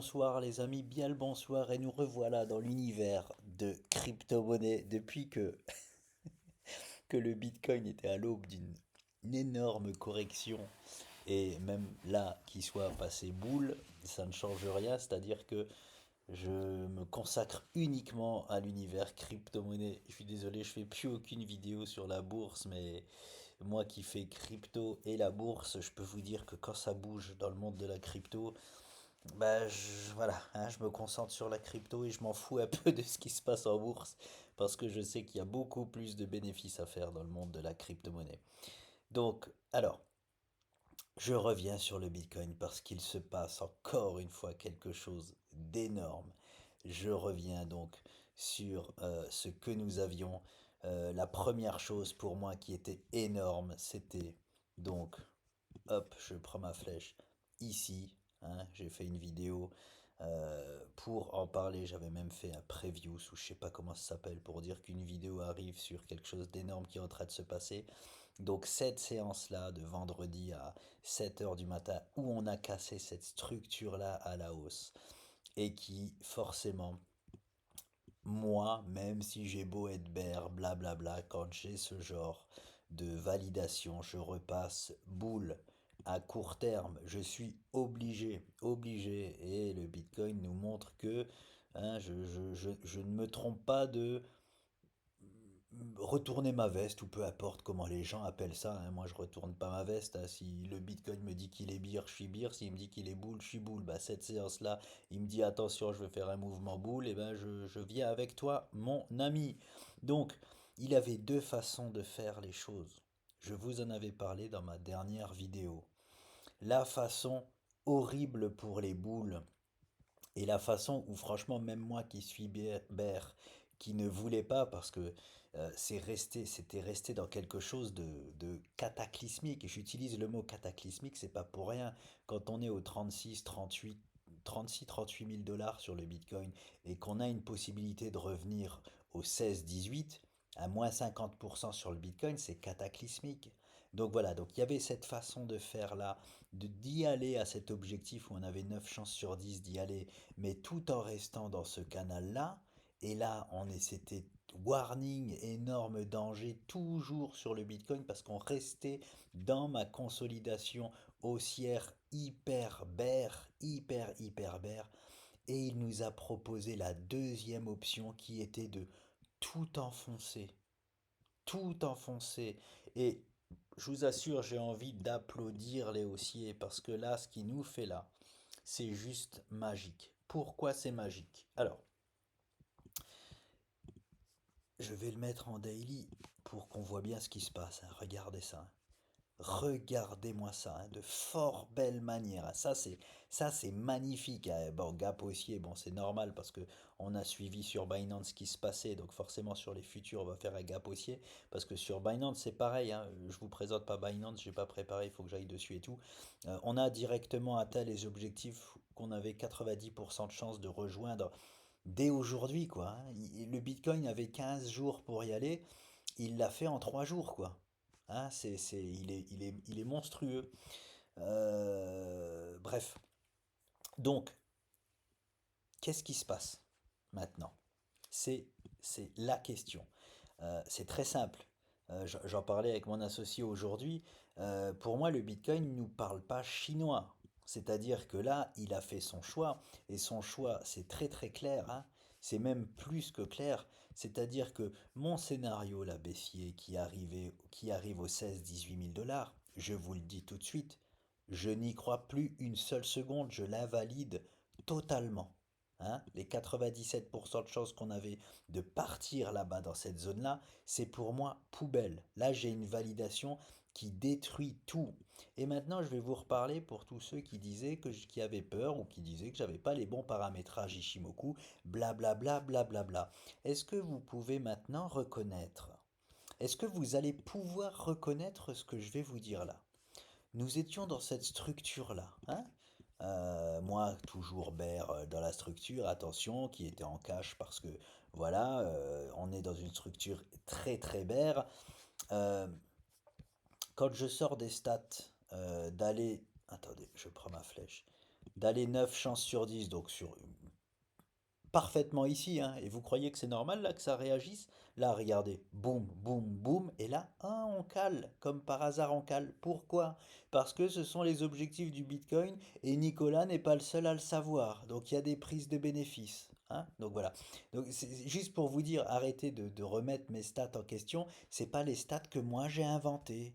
bonsoir les amis, bien le bonsoir et nous revoilà dans l'univers de crypto-monnaie depuis que le Bitcoin était à l'aube d'une une énorme correction et même là qu'il soit passé boule, ça ne change rien, c'est-à-dire que je me consacre uniquement à l'univers crypto-monnaie. Je suis désolé, je fais plus aucune vidéo sur la bourse, mais moi qui fais crypto et la bourse, je peux vous dire que quand ça bouge dans le monde de la crypto, voilà, hein, je me concentre sur la crypto et je m'en fous un peu de ce qui se passe en bourse parce que je sais qu'il y a beaucoup plus de bénéfices à faire dans le monde de la crypto-monnaie. Donc, alors, je reviens sur le Bitcoin parce qu'il se passe encore une fois quelque chose d'énorme. Je reviens donc sur ce que nous avions. La première chose pour moi qui était énorme, c'était donc, hop, je prends ma flèche ici, hein, j'ai fait une vidéo pour en parler. J'avais même fait un preview, ou je sais pas comment ça s'appelle, pour dire qu'une vidéo arrive sur quelque chose d'énorme qui est en train de se passer. Donc cette séance-là de vendredi à 7 heures du matin où on a cassé cette structure-là à la hausse et qui forcément, moi, même si j'ai beau être bear, blablabla, quand j'ai ce genre de validation, je repasse boule à court terme. Je suis obligé. Et le Bitcoin nous montre que hein, je ne me trompe pas de retourner ma veste, ou peu importe comment les gens appellent ça, hein. Moi, je retourne pas ma veste, hein. Si le Bitcoin me dit qu'il est beer, je suis beer. S'il me dit qu'il est boule, je suis boule. Bah, cette séance-là, il me dit attention, je vais faire un mouvement boule, et ben je viens avec toi, mon ami. Donc, il avait deux façons de faire les choses. Je vous en avais parlé dans ma dernière vidéo. La façon horrible pour les boules et la façon où franchement même moi qui suis bear, qui ne voulais pas parce que c'était resté dans quelque chose de cataclysmique. Et j'utilise le mot cataclysmique, c'est pas pour rien. Quand on est au 36 38 000 dollars sur le Bitcoin et qu'on a une possibilité de revenir au 16 18 à moins 50% sur le Bitcoin, c'est cataclysmique. Donc voilà, donc il y avait cette façon de faire là, d'y aller à cet objectif où on avait 9 chances sur 10 d'y aller, mais tout en restant dans ce canal-là. Et là, c'était warning, énorme danger, toujours sur le Bitcoin, parce qu'on restait dans ma consolidation haussière hyper bear, hyper bear. Et il nous a proposé la deuxième option qui était de tout enfoncer. Tout enfoncer. Et je vous assure, j'ai envie d'applaudir les haussiers, parce que là, ce qu'il nous fait là, c'est juste magique. Pourquoi c'est magique? Alors, je vais le mettre en daily pour qu'on voit bien ce qui se passe, hein. Regardez ça, hein. Regardez-moi ça, hein, de fort belle manière, hein. Ça c'est magnifique, hein. Bon, gap haussier, bon, c'est normal parce que on a suivi sur Binance ce qui se passait, donc forcément sur les futurs, on va faire un gap haussier parce que sur Binance c'est pareil, hein. Je vous présente pas Binance, j'ai pas préparé, il faut que j'aille dessus et tout. On a directement atteint les objectifs qu'on avait 90% de chances de rejoindre dès aujourd'hui, quoi, hein. Le Bitcoin avait 15 jours pour y aller, il l'a fait en 3 jours, quoi. Hein, il est monstrueux. Bref. Donc, qu'est-ce qui se passe maintenant? C'est, c'est la question. C'est très simple. J'en parlais avec mon associé aujourd'hui. Pour moi, le Bitcoin ne nous parle pas chinois. C'est-à-dire que là, il a fait son choix. Et son choix, c'est très très clair, hein. C'est même plus que clair. C'est-à-dire que mon scénario, la baissier, qui arrive aux 16 18 000 dollars, je vous le dis tout de suite, je n'y crois plus une seule seconde. Je l'invalide totalement. Hein, les 97% de chances qu'on avait de partir là-bas dans cette zone-là, c'est pour moi poubelle. Là, j'ai une validation qui détruit tout. Et maintenant, je vais vous reparler pour tous ceux qui disaient qui avaient peur ou qui disaient que j'avais pas les bons paramétrages Ishimoku, blablabla, blablabla. Est-ce que vous pouvez maintenant reconnaître? Est-ce que vous allez pouvoir reconnaître ce que je vais vous dire là? Nous étions dans cette structure-là, hein. Moi, toujours bear dans la structure, attention, qui était en cash parce que voilà, on est dans une structure très très bear. Euh, Quand je sors des stats d'aller. Attendez, je prends ma flèche. d'aller 9 chances sur 10, donc sur parfaitement ici, hein, et vous croyez que c'est normal là que ça réagisse? Là, regardez, boum, boum, boum, et là, on cale, comme par hasard on cale. Pourquoi? Parce que ce sont les objectifs du Bitcoin et Nicolas n'est pas le seul à le savoir. Donc il y a des prises de bénéfices, hein. Donc voilà. Donc c'est juste pour vous dire, arrêtez de remettre mes stats en question. C'est pas les stats que moi j'ai inventées,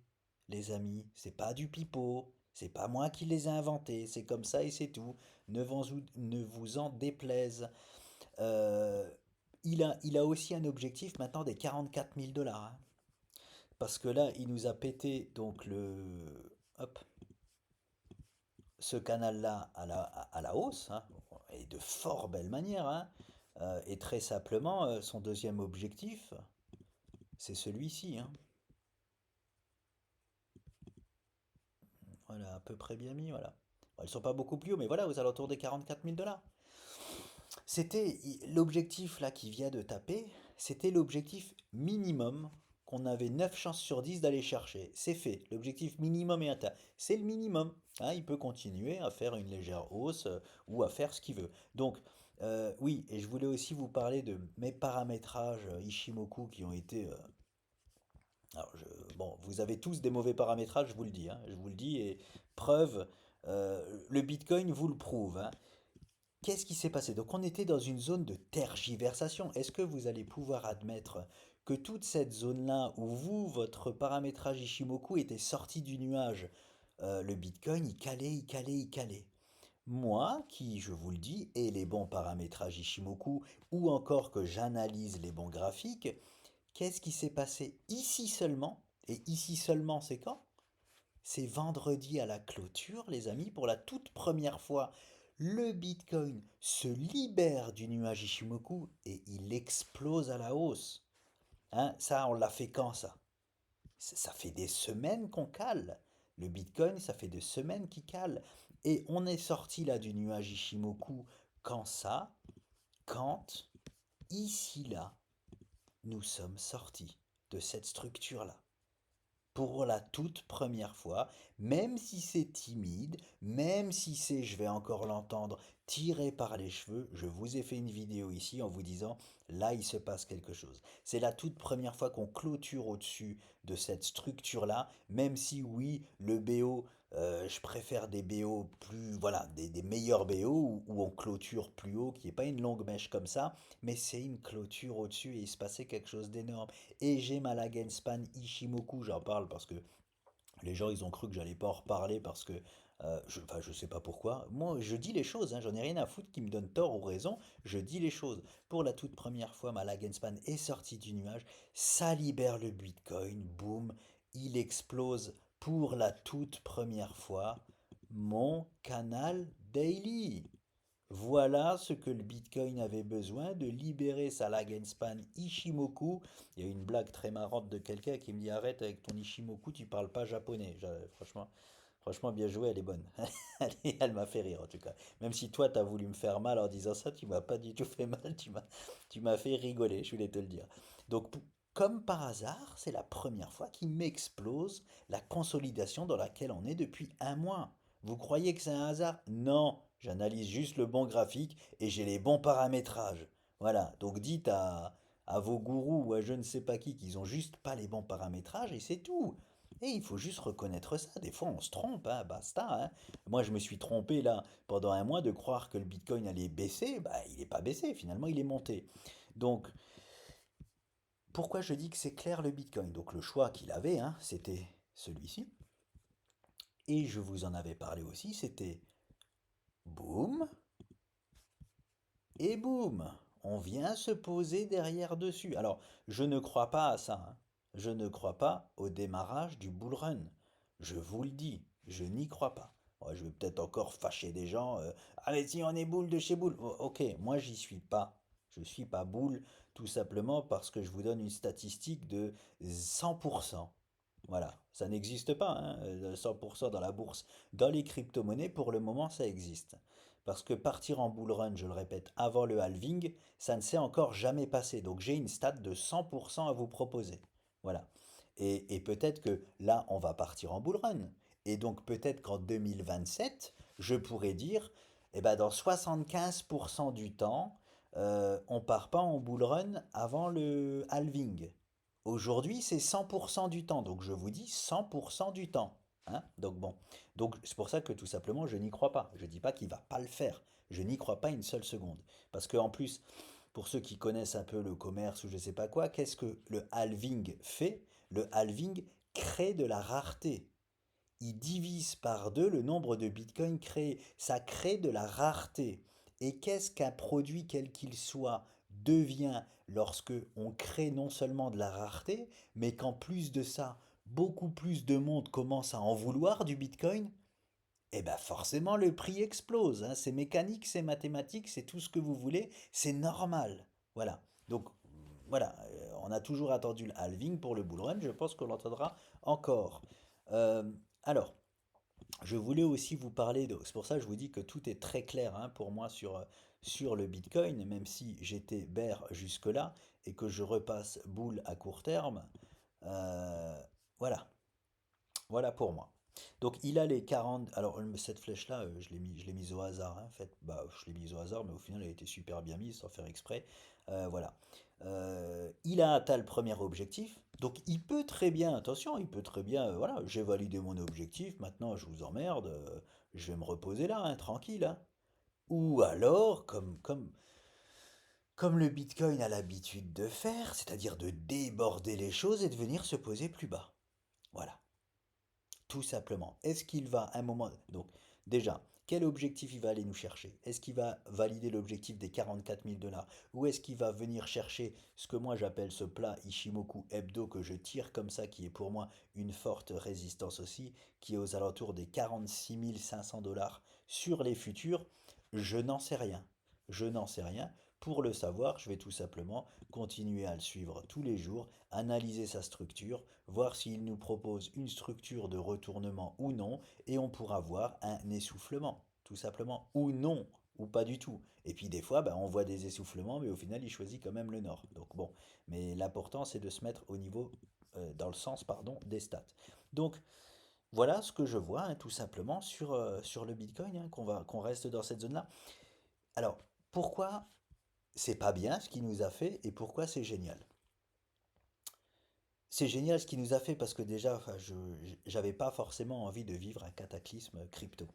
les amis. C'est pas du pipeau. C'est pas moi qui les ai inventés. C'est comme ça et c'est tout. Ne vous en déplaise. Euh, il a aussi un objectif maintenant des 44 000 $, hein. Parce que là, il nous a pété donc hop, ce canal-là à la hausse, hein, et de fort belle manière, hein. Et très simplement, son deuxième objectif, c'est celui-ci, hein. Voilà, à peu près bien mis, voilà. Bon, ils sont pas beaucoup plus hauts, mais voilà, aux alentours des 44 000 $. C'était l'objectif là qui vient de taper, c'était l'objectif minimum qu'on avait 9 chances sur 10 d'aller chercher. C'est fait, l'objectif minimum est atteint. C'est le minimum, hein, il peut continuer à faire une légère hausse ou à faire ce qu'il veut. Donc, oui, et je voulais aussi vous parler de mes paramétrages Ishimoku qui ont été... alors, bon, vous avez tous des mauvais paramétrages, je vous le dis, hein, je vous le dis, et preuve, le Bitcoin vous le prouve, hein. Qu'est-ce qui s'est passé? Donc on était dans une zone de tergiversation. Est-ce que vous allez pouvoir admettre que toute cette zone-là où vous, votre paramétrage Ishimoku était sorti du nuage, le Bitcoin, il calait, il calait, il calait. Moi, qui, je vous le dis, ai les bons paramétrages Ishimoku, ou encore que j'analyse les bons graphiques, qu'est-ce qui s'est passé ici seulement? Et ici seulement, c'est quand? C'est vendredi à la clôture, les amis, pour la toute première fois, le Bitcoin se libère du nuage Ishimoku et il explose à la hausse. Hein, ça, on l'a fait quand ça? Ça fait des semaines qu'on cale. Le Bitcoin, ça fait des semaines qu'il cale. Et on est sorti là du nuage Ishimoku quand ça? Quand, ici là, nous sommes sortis de cette structure-là pour la toute première fois, même si c'est timide, même si c'est, je vais encore l'entendre, tiré par les cheveux, je vous ai fait une vidéo ici en vous disant, là il se passe quelque chose. C'est la toute première fois qu'on clôture au-dessus de cette structure-là, même si oui, le BO, je préfère des BO plus, voilà, des meilleurs BO où on clôture plus haut, qui n'est pas une longue mèche comme ça, mais c'est une clôture au-dessus et il se passait quelque chose d'énorme. Et j'ai ma Lagenspan Ishimoku, j'en parle parce que les gens ils ont cru que j'allais pas en reparler parce que enfin, je sais pas pourquoi. Moi je dis les choses, hein, j'en ai rien à foutre qui me donne tort ou raison, je dis les choses. Pour la toute première fois, ma Lagenspan est sortie du nuage, ça libère le Bitcoin, boum, il explose pour la toute première fois mon canal daily. Voilà ce que le Bitcoin avait besoin, de libérer sa Lagenspan Ishimoku. Il y a une blague très marrante de quelqu'un qui me dit arrête avec ton Ishimoku, tu parles pas japonais. Franchement, franchement, bien joué, elle est bonne. Elle m'a fait rire en tout cas. Même si toi, tu as voulu me faire mal en disant ça, tu m'as pas du tout fait mal, tu m'as fait rigoler, je voulais te le dire. Donc, comme par hasard, c'est la première fois qu'il m'explose la consolidation dans laquelle on est depuis un mois. Vous croyez que c'est un hasard? Non, j'analyse juste le bon graphique et j'ai les bons paramétrages. Voilà, donc dites à vos gourous ou à je ne sais pas qui qu'ils ont juste pas les bons paramétrages et c'est tout. Et il faut juste reconnaître ça. Des fois, on se trompe, hein, basta, hein. Moi, je me suis trompé là pendant un mois de croire que le Bitcoin allait baisser. Bah, il n'est pas baissé, finalement, il est monté. Donc, pourquoi je dis que c'est clair le Bitcoin? Donc, le choix qu'il avait, hein, c'était celui-ci. Et je vous en avais parlé aussi, c'était boum et boum. On vient se poser derrière dessus. Alors, je ne crois pas à ça, hein. Je ne crois pas au démarrage du bull run. Je vous le dis, je n'y crois pas. Ouais, je vais peut-être encore fâcher des gens. Ah mais si on est boule de chez boule. Oh, ok, moi j'y suis pas. Je suis pas boule tout simplement parce que je vous donne une statistique de 100%. Voilà, ça n'existe pas, hein, 100% dans la bourse. Dans les crypto-monnaies, pour le moment, ça existe. Parce que partir en bull run, je le répète, avant le halving, ça ne s'est encore jamais passé. Donc j'ai une stat de 100% à vous proposer. Voilà. Et peut-être que là, on va partir en bull run. Et donc peut-être qu'en 2027, je pourrais dire, eh ben, dans 75% du temps, on part pas en bull run avant le halving. Aujourd'hui, c'est 100% du temps. Donc, je vous dis 100% du temps. Hein. Donc, bon. Donc, c'est pour ça que tout simplement, je n'y crois pas. Je ne dis pas qu'il va pas le faire. Je n'y crois pas une seule seconde. Parce que, en plus, pour ceux qui connaissent un peu le commerce ou je sais pas quoi, qu'est-ce que le halving fait? Le halving crée de la rareté. Il divise par deux le nombre de bitcoins créés. Ça crée de la rareté. Et qu'est-ce qu'un produit quel qu'il soit devient lorsque on crée non seulement de la rareté, mais qu'en plus de ça, beaucoup plus de monde commence à en vouloir du bitcoin? Eh bien forcément le prix explose, hein. C'est mécanique, c'est mathématique, c'est tout ce que vous voulez, c'est normal. Voilà. Donc voilà, on a toujours attendu le halving pour le bull run, je pense qu'on l'entendra encore. Euh, alors, je voulais aussi vous parler de... C'est pour ça que je vous dis que tout est très clair hein, pour moi sur le Bitcoin, même si j'étais bear jusque-là et que je repasse bull à court terme. Euh, voilà, voilà pour moi. Donc il a les 40. Alors cette flèche-là, je l'ai mise au hasard. Hein, en fait, bah, je l'ai mise au hasard, mais au final elle a été super bien mise sans faire exprès. Voilà. Il a atteint le premier objectif. Donc il peut très bien, attention, il peut très bien, voilà, j'ai validé mon objectif, maintenant je vous emmerde, je vais me reposer là, hein, tranquille. Hein. Ou alors, comme le Bitcoin a l'habitude de faire, c'est-à-dire de déborder les choses et de venir se poser plus bas. Voilà. Tout simplement. Est-ce qu'il va à un moment... Donc déjà, quel objectif il va aller nous chercher? Est-ce qu'il va valider l'objectif des 44 000 $? Ou est-ce qu'il va venir chercher ce que moi j'appelle ce plat Ishimoku hebdo que je tire comme ça, qui est pour moi une forte résistance aussi, qui est aux alentours des 46 500 $ sur les futurs? Je n'en sais rien. Je n'en sais rien. Pour le savoir, je vais tout simplement continuer à le suivre tous les jours, analyser sa structure, voir s'il nous propose une structure de retournement ou non, et on pourra voir un essoufflement, tout simplement, ou non, ou pas du tout. Et puis des fois, ben, on voit des essoufflements, mais au final, il choisit quand même le nord. Donc bon, mais l'important, c'est de se mettre au niveau, dans le sens, pardon, des stats. Donc voilà ce que je vois, hein, tout simplement, sur le Bitcoin, hein, qu'on reste dans cette zone-là. Alors, pourquoi c'est pas bien ce qu'il nous a fait et pourquoi c'est génial? C'est génial ce qu'il nous a fait parce que déjà, enfin, j'avais pas forcément envie de vivre un cataclysme crypto.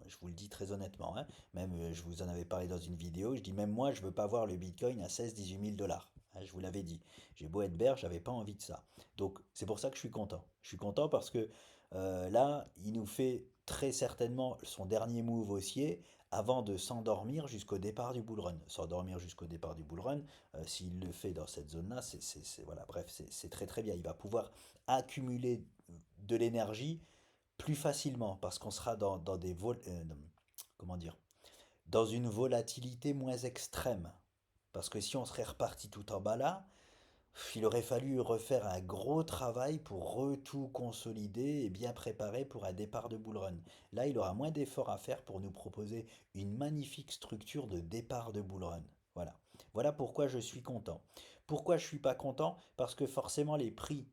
Je vous le dis très honnêtement, hein. Même je vous en avais parlé dans une vidéo, je dis même moi je veux pas voir le Bitcoin à 16 18 000 $. Hein, je vous l'avais dit. J'ai beau être bear, j'avais pas envie de ça. Donc c'est pour ça que je suis content. Je suis content parce que là, il nous fait très certainement son dernier move haussier avant de s'endormir jusqu'au départ du bull run. S'endormir jusqu'au départ du bull run, s'il le fait dans cette zone-là, voilà, bref, c'est très très bien. Il va pouvoir accumuler de l'énergie plus facilement parce qu'on sera dans des comment dire, dans une volatilité moins extrême. Parce que si on serait reparti tout en bas là, il aurait fallu refaire un gros travail pour tout consolider et bien préparer pour un départ de bull run. Là, il aura moins d'efforts à faire pour nous proposer une magnifique structure de départ de bull run. Voilà. Voilà pourquoi je suis content. Pourquoi je suis pas content? Parce que forcément les prix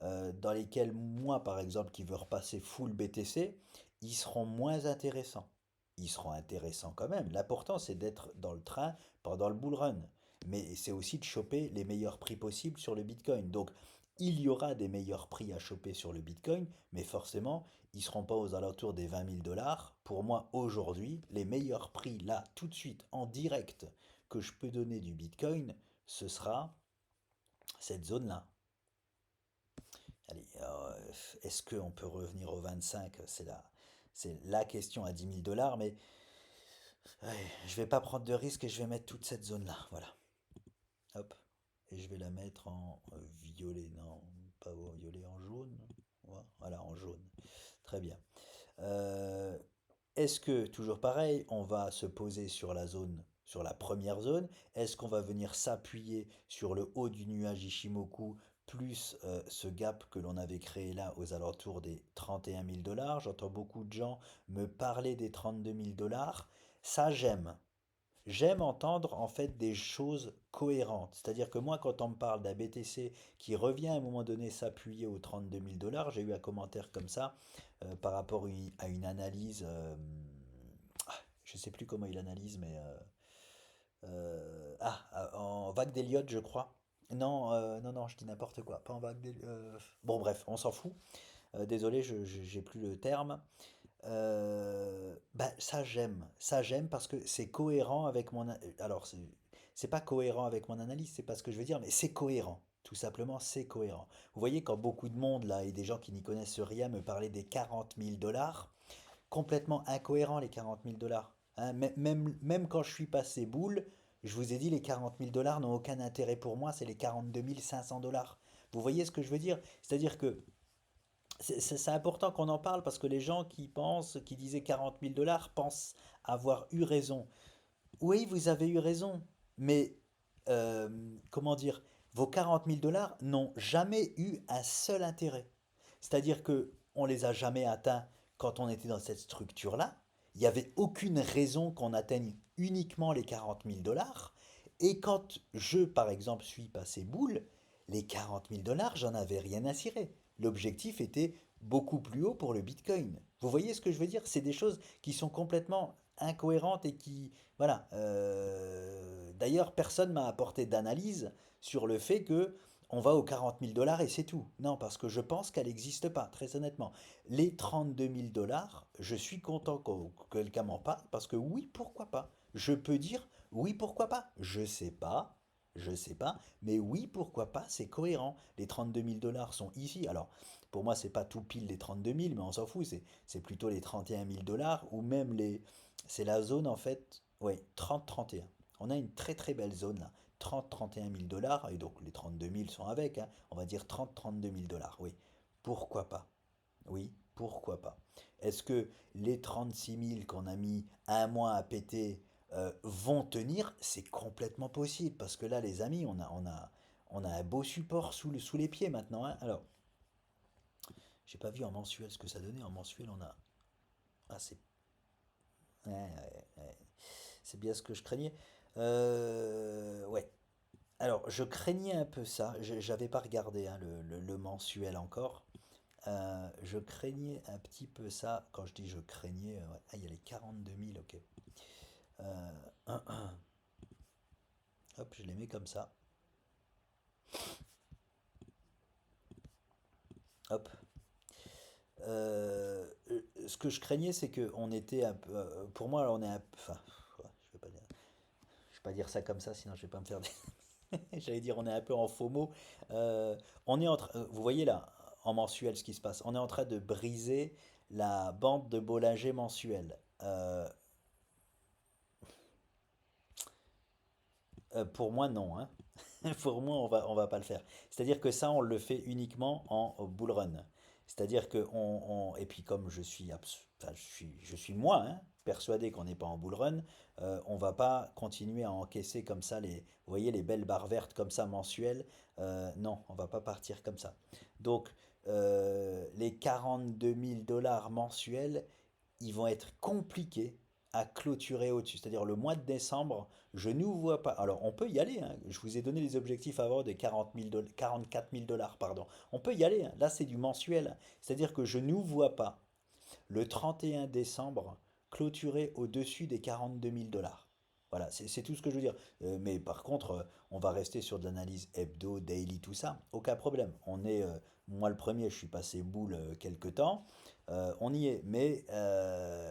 dans lesquels moi, par exemple, qui veux repasser full BTC, ils seront moins intéressants. Ils seront intéressants quand même. L'important, c'est d'être dans le train pendant le bull run. Mais c'est aussi de choper les meilleurs prix possibles sur le Bitcoin. Donc, il y aura des meilleurs prix à choper sur le Bitcoin, mais forcément, ils ne seront pas aux alentours des 20 000 $. Pour moi, aujourd'hui, les meilleurs prix, là, tout de suite, en direct, que je peux donner du Bitcoin, ce sera cette zone-là. Allez, est-ce qu'on peut revenir au 25? C'est la question à 10 000 $, mais ouais, je vais pas prendre de risque et je vais mettre toute cette zone-là. Voilà. Hop. Et je vais la mettre en violet. Non, pas violet, en jaune. Voilà, en jaune. Très bien. Euh, Est-ce que, toujours pareil, on va se poser sur la zone, sur la première zone? Est-ce qu'on va venir s'appuyer sur le haut du nuage Ishimoku plus ce gap que l'on avait créé là aux alentours des 31 000 $? J'entends beaucoup de gens me parler des 32 000 $. Ça, j'aime. J'aime entendre en fait des choses cohérentes. C'est-à-dire que moi, quand on me parle d'un BTC qui revient à un moment donné s'appuyer aux 32 000 $, j'ai eu un commentaire comme ça par rapport à une analyse. Je sais plus comment il analyse, mais en vague d'Elliott, je crois. Non, non, non, je dis n'importe quoi. Pas en vague d'Elliott. Bon, bref, on s'en fout. Désolé, j'ai plus le terme. Bah, ça j'aime parce que c'est cohérent avec alors c'est pas cohérent avec mon analyse, c'est pas ce que je veux dire, mais c'est cohérent. Tout simplement, c'est cohérent. Vous voyez, quand beaucoup de monde là et des gens qui n'y connaissent rien me parlaient des 40 000 $, complètement incohérent les 40 000 $. Hein. Même quand je suis passé boule, je vous ai dit les 40 000 $ n'ont aucun intérêt pour moi, c'est les 42 500 $. Vous voyez ce que je veux dire? C'est-à-dire que c'est important qu'on en parle parce que les gens qui pensent, qui disaient 40 000 $ pensent avoir eu raison. Oui, vous avez eu raison, mais euh, comment dire, vos 40 000 $ n'ont jamais eu un seul intérêt. C'est-à-dire que on les a jamais atteints quand on était dans cette structure-là. Il n'y avait aucune raison qu'on atteigne uniquement les 40 000 $. Et quand je, par exemple, suis passé boule, les 40 000 $, j'en avais rien à cirer. L'objectif était beaucoup plus haut pour le Bitcoin. Vous voyez ce que je veux dire? C'est des choses qui sont complètement incohérentes et qui, voilà. D'ailleurs, personne m'a apporté d'analyse sur le fait que on va aux 40 000 $ et c'est tout. Non, parce que je pense qu'elle n'existe pas, très honnêtement. Les 32 000 $, je suis content que quelqu'un m'en parle parce que oui, pourquoi pas? Je peux dire oui, pourquoi pas? Je sais pas, mais oui, pourquoi pas? C'est cohérent. Les 32 000 $ sont ici. Alors, pour moi, c'est pas tout pile les 32 000, mais on s'en fout. C'est plutôt les 31 000 $ ou même les. C'est la zone en fait. Oui, 30-31. On a une très très belle zone là. 30-31 000 $, et donc les 32 000 sont avec, hein. On va dire 30-32 000 $, oui. Pourquoi pas? Oui, pourquoi pas? Est-ce que les 36 000 qu'on a mis un mois à péter vont tenir? C'est complètement possible, parce que là, les amis, on a un beau support sous les pieds maintenant, hein. Alors, j'ai pas vu en mensuel ce que ça donnait. En mensuel, on a. Ah, c'est. Ouais, ouais, ouais. C'est bien ce que je craignais. Ouais. Alors, je craignais un peu ça. J'avais pas regardé hein, le mensuel encore. Je craignais un petit peu ça. Quand je dis je craignais, ouais. Ah, il y a les 42 000, ok. Euh, hop, je les mets comme ça. Hop. Ce que je craignais, c'est que on était un peu. Pour moi, on est un peu. Enfin, ouais, je vais pas dire ça comme ça, sinon je vais pas me faire. J'allais dire, on est un peu en FOMO. On est vous voyez là, en mensuel, ce qui se passe. On est en train de briser la bande de Bollinger mensuelle. Pour moi, non, hein. Pour moi, on va pas le faire. C'est-à-dire que ça, on le fait uniquement en bull run. C'est-à-dire que et puis comme enfin, je suis moi, hein, persuadé qu'on n'est pas en bull run, on va pas continuer à encaisser comme ça vous voyez, les belles barres vertes comme ça mensuelles. Non, on va pas partir comme ça. Donc, les 42 000 $ mensuels, ils vont être compliqués à clôturer au-dessus. C'est-à-dire le mois de décembre, je ne vous vois pas. Alors on peut y aller, hein. Je vous ai donné les objectifs avant des 44 000 $, pardon. On peut y aller, hein. Là c'est du mensuel. C'est-à-dire que je ne vous vois pas le 31 décembre clôturer au-dessus des 42 000 $. Voilà, c'est tout ce que je veux dire. Mais par contre, on va rester sur de l'analyse hebdo, daily, tout ça. Aucun problème. Moi le premier, je suis passé boule quelque temps. On y est. Mais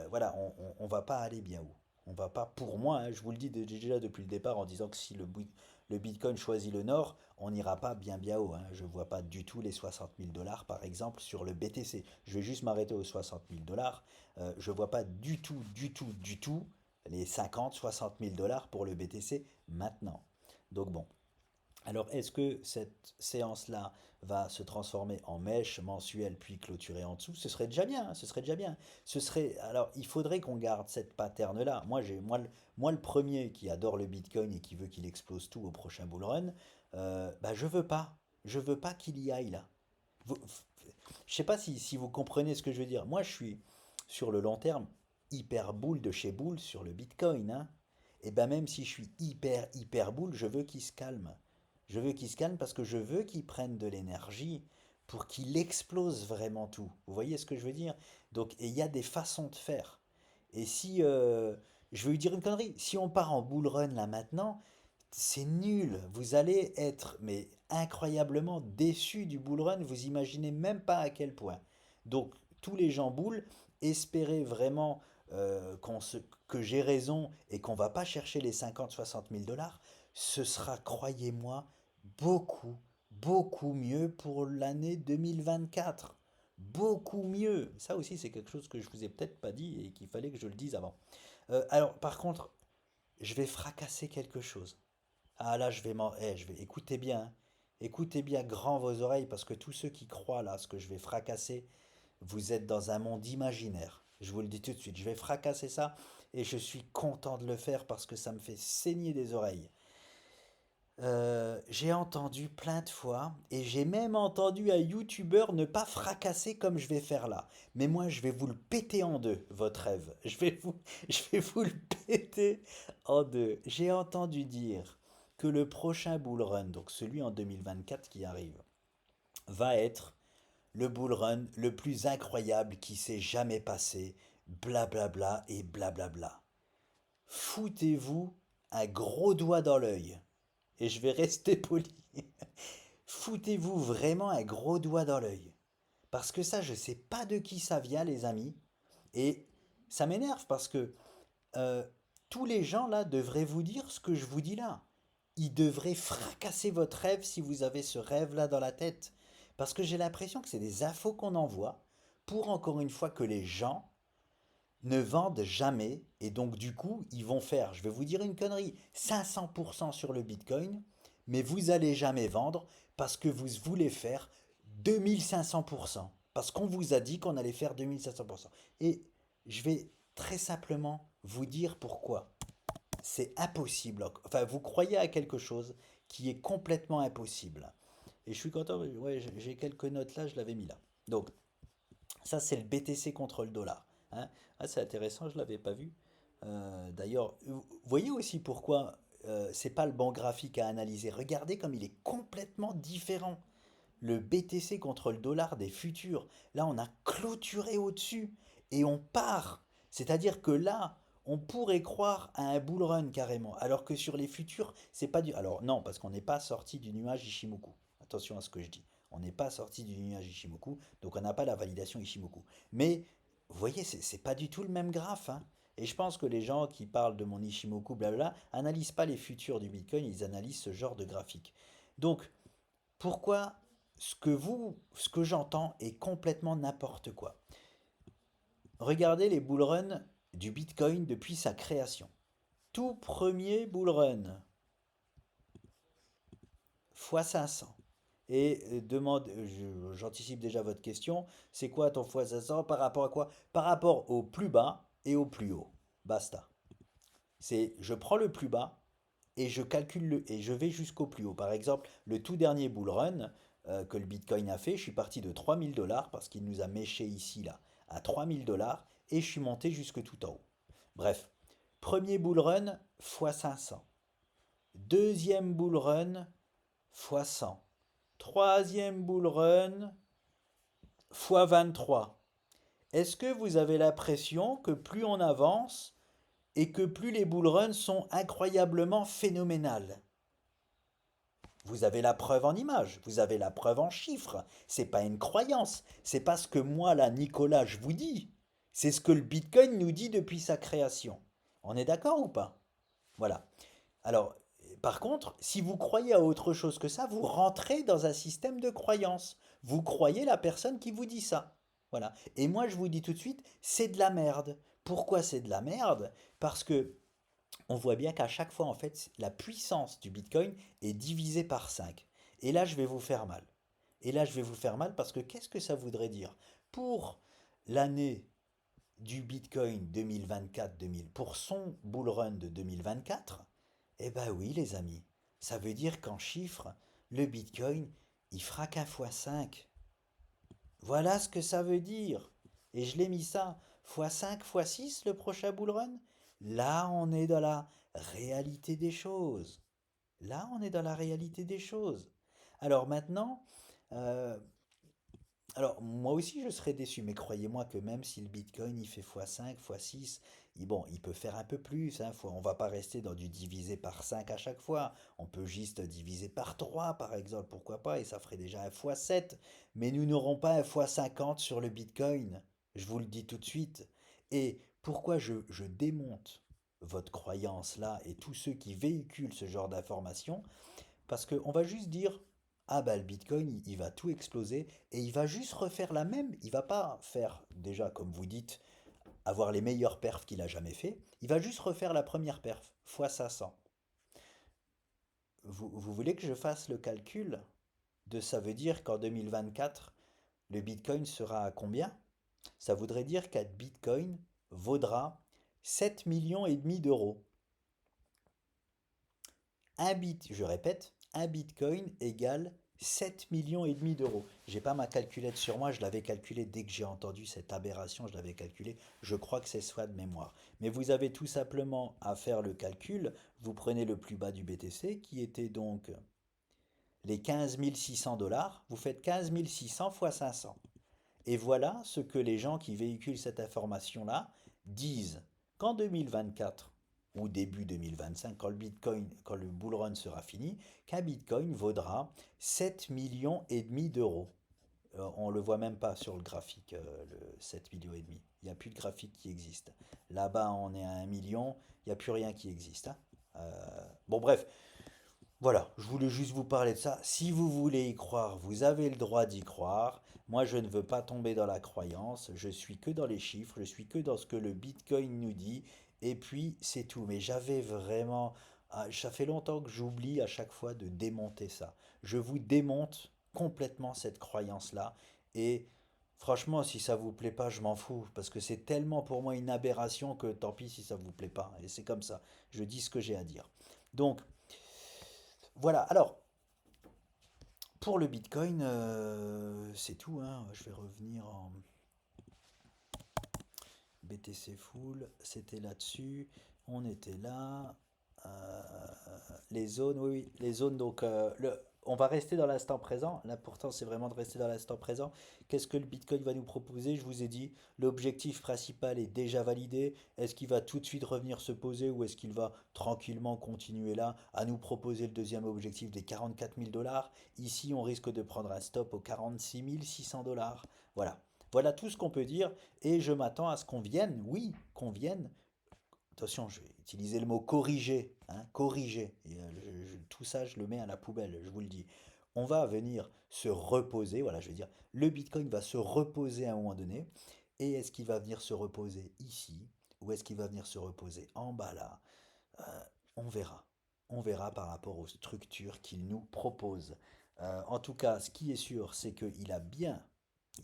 voilà, on va pas aller bien haut. On va pas, pour moi, hein, je vous le dis déjà depuis le départ en disant que si le Bitcoin choisit le nord, on n'ira pas bien bien haut. Hein. Je ne vois pas du tout les 60 000 $ par exemple sur le BTC. Je vais juste m'arrêter aux 60 000 $. Je ne vois pas du tout, du tout, du tout les 50 60 000 $ pour le BTC maintenant. Donc bon. Alors est-ce que cette séance-là va se transformer en mèche mensuelle puis clôturer en dessous? Ce serait déjà bien, hein, ce serait déjà bien. Alors il faudrait qu'on garde cette pattern-là. Moi le premier qui adore le Bitcoin et qui veut qu'il explose tout au prochain bull run, bah je veux pas qu'il y aille là. Je sais pas si vous comprenez ce que je veux dire. Moi je suis sur le long terme hyper boule de chez boule sur le Bitcoin, hein. Et ben même si je suis hyper hyper boule, je veux qu'il se calme. Je veux qu'il se calme parce que je veux qu'il prenne de l'énergie pour qu'il explose vraiment tout. Vous voyez ce que je veux dire? Donc, et il y a des façons de faire. Et si je vais lui dire une connerie. Si on part en bull run là maintenant, c'est nul. Vous allez être mais incroyablement déçu du bull run. Vous imaginez même pas à quel point. Donc tous les gens bull, espérez vraiment qu'on se- que j'ai raison et qu'on va pas chercher les 50 60 000 dollars. Ce sera, croyez-moi, beaucoup, beaucoup mieux pour l'année 2024. Beaucoup mieux. Ça aussi, c'est quelque chose que je vous ai peut-être pas dit et qu'il fallait que je le dise avant. Alors, par contre, je vais fracasser quelque chose. Ah là, je vais, écoutez bien, hein. Écoutez bien grand vos oreilles parce que tous ceux qui croient là, ce que je vais fracasser, vous êtes dans un monde imaginaire. Je vous le dis tout de suite, je vais fracasser ça et je suis content de le faire parce que ça me fait saigner des oreilles. J'ai entendu plein de fois et j'ai même entendu un youtubeur ne pas fracasser comme je vais faire là. Mais moi, je vais vous le péter en deux, votre rêve. Je vais vous le péter en deux. J'ai entendu dire que le prochain bull run, donc celui en 2024 qui arrive, va être le bull run le plus incroyable qui s'est jamais passé, blablabla et blablabla. Foutez-vous un gros doigt dans l'œil et je vais rester poli. Foutez-vous vraiment un gros doigt dans l'œil. Parce que ça, je sais pas de qui ça vient, les amis. Et ça m'énerve parce que euh, tous les gens là devraient vous dire ce que je vous dis là. Ils devraient fracasser votre rêve si vous avez ce rêve là dans la tête. Parce que j'ai l'impression que c'est des infos qu'on envoie pour encore une fois que les gens ne vendent jamais et donc du coup ils vont faire, je vais vous dire une connerie, 500% sur le Bitcoin, mais vous allez jamais vendre parce que vous voulez faire 2500%, parce qu'on vous a dit qu'on allait faire 2500%. Et je vais très simplement vous dire pourquoi. C'est impossible. Enfin, vous croyez à quelque chose qui est complètement impossible. Et je suis content, ouais, j'ai quelques notes là, je l'avais mis là. Donc, ça, c'est le BTC contre le dollar. Hein. Ah, c'est intéressant, je ne l'avais pas vu. D'ailleurs, vous voyez aussi pourquoi c'est pas le bon graphique à analyser. Regardez comme il est complètement différent. Le BTC contre le dollar des futurs. Là, on a clôturé au-dessus et on part. C'est-à-dire que là, on pourrait croire à un bull run carrément, alors que sur les futurs, c'est pas du. Alors non, parce qu'on n'est pas sorti du nuage Ishimoku. Attention à ce que je dis. On n'est pas sorti du nuage Ishimoku, donc on n'a pas la validation Ishimoku. Mais vous voyez, c'est pas du tout le même graphe, hein. Et je pense que les gens qui parlent de mon Ishimoku, blabla, analysent pas les futurs du Bitcoin, ils analysent ce genre de graphique. Donc, pourquoi ce que j'entends est complètement n'importe quoi. Regardez les bullruns du Bitcoin depuis sa création. Tout premier bullrun, x 500. Et j'anticipe déjà votre question, c'est quoi ton x 500 par rapport à quoi? Par rapport au plus bas et au plus haut. Basta. C'est je prends le plus bas et je calcule et je vais jusqu'au plus haut. Par exemple, le tout dernier bull run que le Bitcoin a fait, je suis parti de 3000 dollars parce qu'il nous a méché ici là à 3000 dollars et je suis monté jusque tout en haut. Bref, premier bull run x 500. Deuxième bull run x 100. Troisième bull run x 23. Est-ce que vous avez l'impression que plus on avance et que plus les bull runs sont incroyablement phénoménales? Vous avez la preuve en images, vous avez la preuve en chiffres. C'est pas une croyance, c'est pas ce que moi là, Nicolas, je vous dis. C'est ce que le Bitcoin nous dit depuis sa création. On est d'accord ou pas? Voilà. Alors, par contre, si vous croyez à autre chose que ça, vous rentrez dans un système de croyance. Vous croyez la personne qui vous dit ça. Voilà. Et moi, je vous dis tout de suite, c'est de la merde. Pourquoi c'est de la merde? Parce que on voit bien qu'à chaque fois, en fait, la puissance du Bitcoin est divisée par 5. Et là, je vais vous faire mal. Et là, je vais vous faire mal parce que qu'est-ce que ça voudrait dire? Pour l'année du Bitcoin 2024-2000, pour son bull run de 2024, eh ben oui, les amis, ça veut dire qu'en chiffres, le Bitcoin, il fera qu'un fois 5. Voilà ce que ça veut dire. Et je l'ai mis ça fois 5 fois 6 le prochain bull run. Là, on est dans la réalité des choses. Là, on est dans la réalité des choses. Alors maintenant, euh, Alors, moi aussi, je serais déçu, mais croyez-moi que même si le Bitcoin, il fait x5, x6, bon, il peut faire un peu plus, hein, on va pas rester dans du divisé par 5 à chaque fois. On peut juste diviser par 3, par exemple, pourquoi pas, et ça ferait déjà un x7. Mais nous n'aurons pas un x50 sur le Bitcoin. Je vous le dis tout de suite. Et pourquoi je démonte votre croyance là et tous ceux qui véhiculent ce genre d'informations? Parce qu'on va juste dire, ah bah le Bitcoin, il va tout exploser et il va juste refaire la même. Il va pas faire, déjà, comme vous dites, avoir les meilleures perfs qu'il a jamais fait. Il va juste refaire la première perf, fois 500. Vous voulez que je fasse le calcul de ça veut dire qu'en 2024, le Bitcoin sera à combien? Ça voudrait dire qu'un Bitcoin vaudra 7 millions et demi d'euros. Je répète, un bitcoin égale 7 millions et demi d'euros. J'ai pas ma calculette sur moi, je l'avais calculé dès que j'ai entendu cette aberration, je l'avais calculé, je crois que c'est soit de mémoire. Mais vous avez tout simplement à faire le calcul, vous prenez le plus bas du BTC qui était donc les 15 600 $, vous faites 15 600 fois 500. Et voilà ce que les gens qui véhiculent cette information-là disent qu'en 2024 ou début 2025, quand le bull run sera fini, qu'un Bitcoin vaudra 7 millions et demi d'euros. On le voit même pas sur le graphique, le 7 millions et demi. Il n'y a plus de graphique qui existe. Là-bas, on est à 1 million, il n'y a plus rien qui existe, hein. Bon, bref, voilà, je voulais juste vous parler de ça. Si vous voulez y croire, vous avez le droit d'y croire. Moi, je ne veux pas tomber dans la croyance. Je suis que dans les chiffres, je suis que dans ce que le Bitcoin nous dit. Et puis, c'est tout. Mais j'avais vraiment... ça fait longtemps que j'oublie à chaque fois de démonter ça. Je vous démonte complètement cette croyance-là. Et franchement, si ça vous plaît pas, je m'en fous. Parce que c'est tellement pour moi une aberration que tant pis si ça vous plaît pas. Et c'est comme ça. Je dis ce que j'ai à dire. Donc... Voilà, alors pour le Bitcoin, c'est tout, hein. Je vais revenir en BTC Full, c'était là-dessus, on était là. Euh, les zones, oui, oui, les zones, donc on va rester dans l'instant présent. L'important, c'est vraiment de rester dans l'instant présent. Qu'est-ce que le Bitcoin va nous proposer? Je vous ai dit, l'objectif principal est déjà validé. Est-ce qu'il va tout de suite revenir se poser ou est-ce qu'il va tranquillement continuer là à nous proposer le deuxième objectif des 44 000 $? Ici, on risque de prendre un stop aux 46 600 $. Voilà. Voilà tout ce qu'on peut dire et je m'attends à ce qu'on vienne, oui, qu'on vienne. Attention, je vais utiliser le mot corriger, hein, corriger. Et, tout ça, je le mets à la poubelle, je vous le dis. On va venir se reposer, voilà, je veux dire, le Bitcoin va se reposer à un moment donné. Et est-ce qu'il va venir se reposer ici ou est-ce qu'il va venir se reposer en bas là? Euh, on verra. On verra par rapport aux structures qu'il nous propose. En tout cas, ce qui est sûr, c'est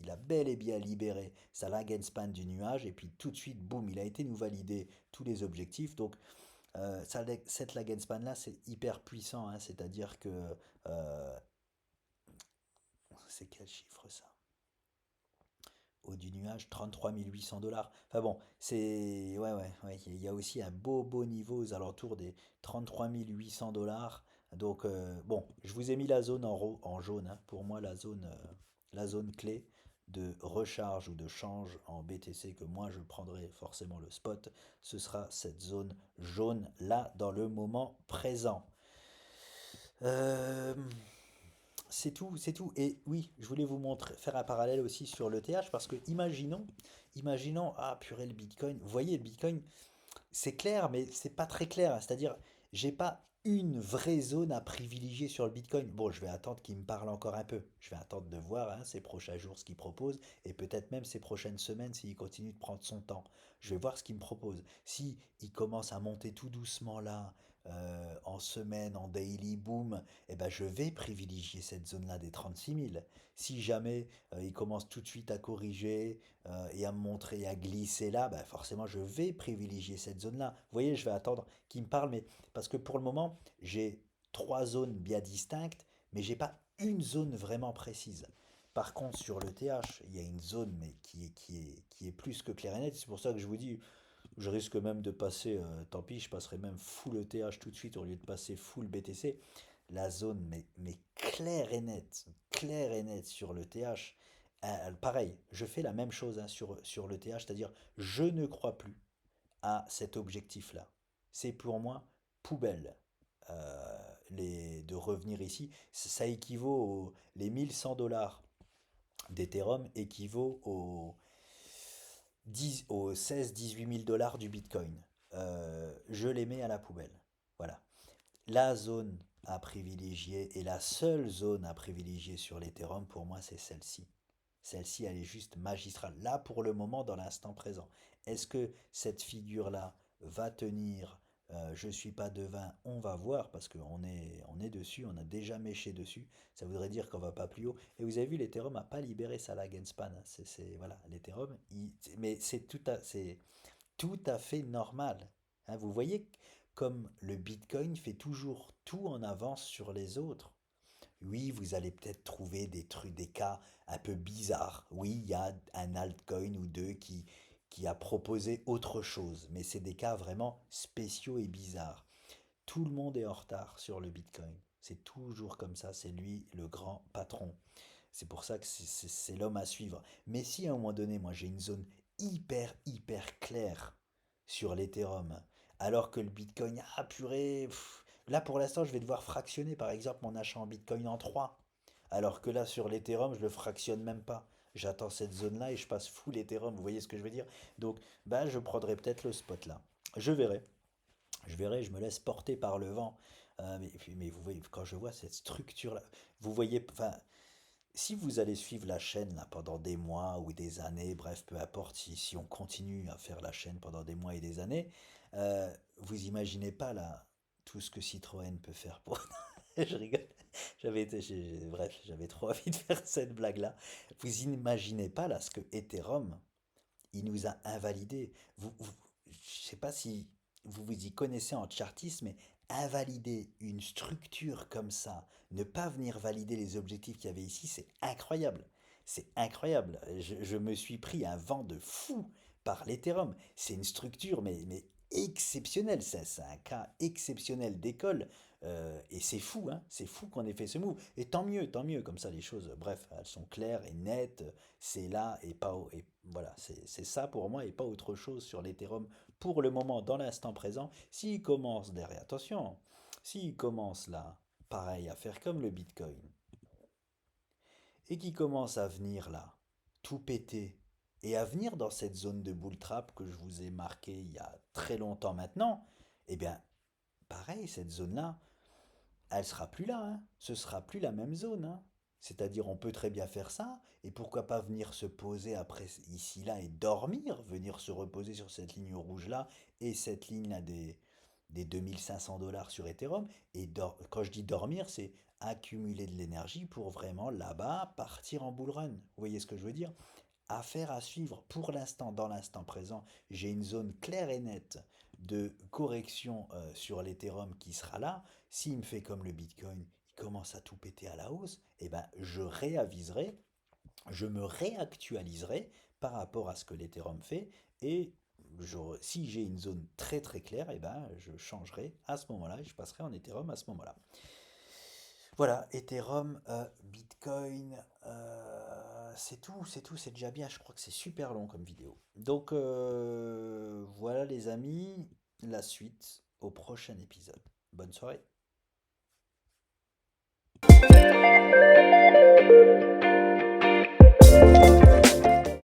il a bel et bien libéré sa Lagrange du nuage et puis tout de suite, boum, il a été nous valider tous les objectifs. Donc cette Lagrange là, c'est hyper puissant, hein, c'est-à-dire que c'est quel chiffre ça? Haut du nuage, 33 800 $. Enfin bon, c'est... Ouais, ouais, ouais. Il y a aussi un beau niveau aux alentours des 33 800 $. Donc, bon, je vous ai mis la zone en jaune, hein. Pour moi, la zone clé de recharge ou de change en BTC que moi je prendrai forcément le spot, ce sera cette zone jaune là dans le moment présent. Euh, c'est tout, c'est tout. Et oui, je voulais vous montrer, faire un parallèle aussi sur l'ETH parce que imaginons, ah purée, le Bitcoin. Vous voyez, le Bitcoin, c'est clair, mais c'est pas très clair, hein. C'est-à-dire, j'ai pas une vraie zone à privilégier sur le Bitcoin. Bon, je vais attendre qu'il me parle encore un peu. Je vais attendre de voir, hein, ces prochains jours ce qu'il propose et peut-être même ces prochaines semaines s'il continue de prendre son temps. Je vais voir ce qu'il me propose. Si il commence à monter tout doucement là, en semaine, en daily boom, eh ben je vais privilégier cette zone-là des 36 000. Si jamais il commence tout de suite à corriger, et à me montrer, à glisser là, bah forcément je vais privilégier cette zone-là. Vous voyez, je vais attendre qu'il me parle, mais parce que pour le moment, j'ai trois zones bien distinctes, mais j'ai pas une zone vraiment précise. Par contre, sur le TH, il y a une zone mais qui est plus que claire et nette. C'est pour ça que je vous dis, je risque même de passer, tant pis, je passerai même full ETH tout de suite au lieu de passer full BTC. La zone mais claire et nette sur le TH, Pareil, je fais la même chose hein, sur le TH, c'est-à-dire je ne crois plus à cet objectif-là. C'est pour moi poubelle de revenir ici. Ça équivaut les 1100 $ d'Ethereum équivaut aux 16 18 000 $ du Bitcoin. Je les mets à la poubelle. Voilà. La zone à privilégier et la seule zone à privilégier sur l'Ethereum, pour moi, c'est celle-ci. Celle-ci, elle est juste magistrale. Là, pour le moment, dans l'instant présent. Est-ce que cette figure-là va tenir? Je ne suis pas devin, on va voir, parce on est dessus, on a déjà méché dessus. Ça voudrait dire qu'on va pas plus haut. Et vous avez vu, l'Ethereum n'a pas libéré sa lag and span. Voilà, l'Ethereum, mais c'est tout à fait normal. Hein, vous voyez comme le Bitcoin fait toujours tout en avance sur les autres. Oui, vous allez peut-être trouver des trucs, des cas un peu bizarres. Oui, il y a un altcoin ou deux qui a proposé autre chose, mais c'est des cas vraiment spéciaux et bizarres. Tout le monde est en retard sur le Bitcoin. C'est toujours comme ça, c'est lui le grand patron. C'est pour ça que c'est l'homme à suivre. Mais si à un moment donné, moi j'ai une zone hyper claire sur l'Ethereum, alors que le Bitcoin, ah purée, là pour l'instant je vais devoir fractionner par exemple mon achat en Bitcoin en 3. Alors que là sur l'Ethereum, je le fractionne même pas. J'attends cette zone-là et je passe full Ethereum, vous voyez ce que je veux dire? Donc, bah, je prendrai peut-être le spot là. Je verrai. Je verrai, je me laisse porter par le vent. Mais vous voyez, quand je vois cette structure-là, vous voyez, enfin, si vous allez suivre la chaîne là, pendant des mois ou des années, bref, peu importe, si on continue à faire la chaîne pendant des mois et des années, vous imaginez pas là tout ce que Citroën peut faire pour. Je rigole. Bref, j'avais trop envie de faire cette blague-là. Vous imaginez pas là ce que Ethereum, il nous a invalidé. Je sais pas si vous vous y connaissez en chartisme, mais invalider une structure comme ça, ne pas venir valider les objectifs qu'il y avait ici, c'est incroyable. C'est incroyable. Je me suis pris un vent de fou par l'Ethereum. C'est une structure, mais exceptionnelle. C'est un cas exceptionnel d'école. Et c'est fou, hein. C'est fou qu'on ait fait ce move. Et tant mieux, comme ça les choses, bref, elles sont claires et nettes. C'est là et pas et voilà, c'est ça pour moi et pas autre chose sur l'Ethereum pour le moment, dans l'instant présent. S'il commence derrière, attention, s'il commence là, pareil, à faire comme le Bitcoin, et qui commence à venir là, tout péter, et à venir dans cette zone de bull trap que je vous ai marqué il y a très longtemps maintenant, eh bien, pareil, cette zone-là, elle sera plus là, hein. Ce sera plus la même zone, hein. C'est-à-dire, on peut très bien faire ça, et pourquoi pas venir se poser après ici là et dormir, venir se reposer sur cette ligne rouge là et cette ligne là des 2500 $ sur Ethereum. Et quand je dis dormir, c'est accumuler de l'énergie pour vraiment là-bas partir en bull run. Vous voyez ce que je veux dire? Affaire à suivre pour l'instant, dans l'instant présent, j'ai une zone claire et nette de correction sur l'Ethereum qui sera là. S'il me fait comme le Bitcoin, il commence à tout péter à la hausse, eh ben, je réaviserai, je me réactualiserai par rapport à ce que l'Ethereum fait et si j'ai une zone très claire, eh ben, je changerai à ce moment-là et je passerai en Ethereum à ce moment-là. Voilà, Ethereum, Bitcoin, c'est tout, c'est déjà bien. Je crois que c'est super long comme vidéo. Donc voilà les amis, la suite au prochain épisode. Bonne soirée.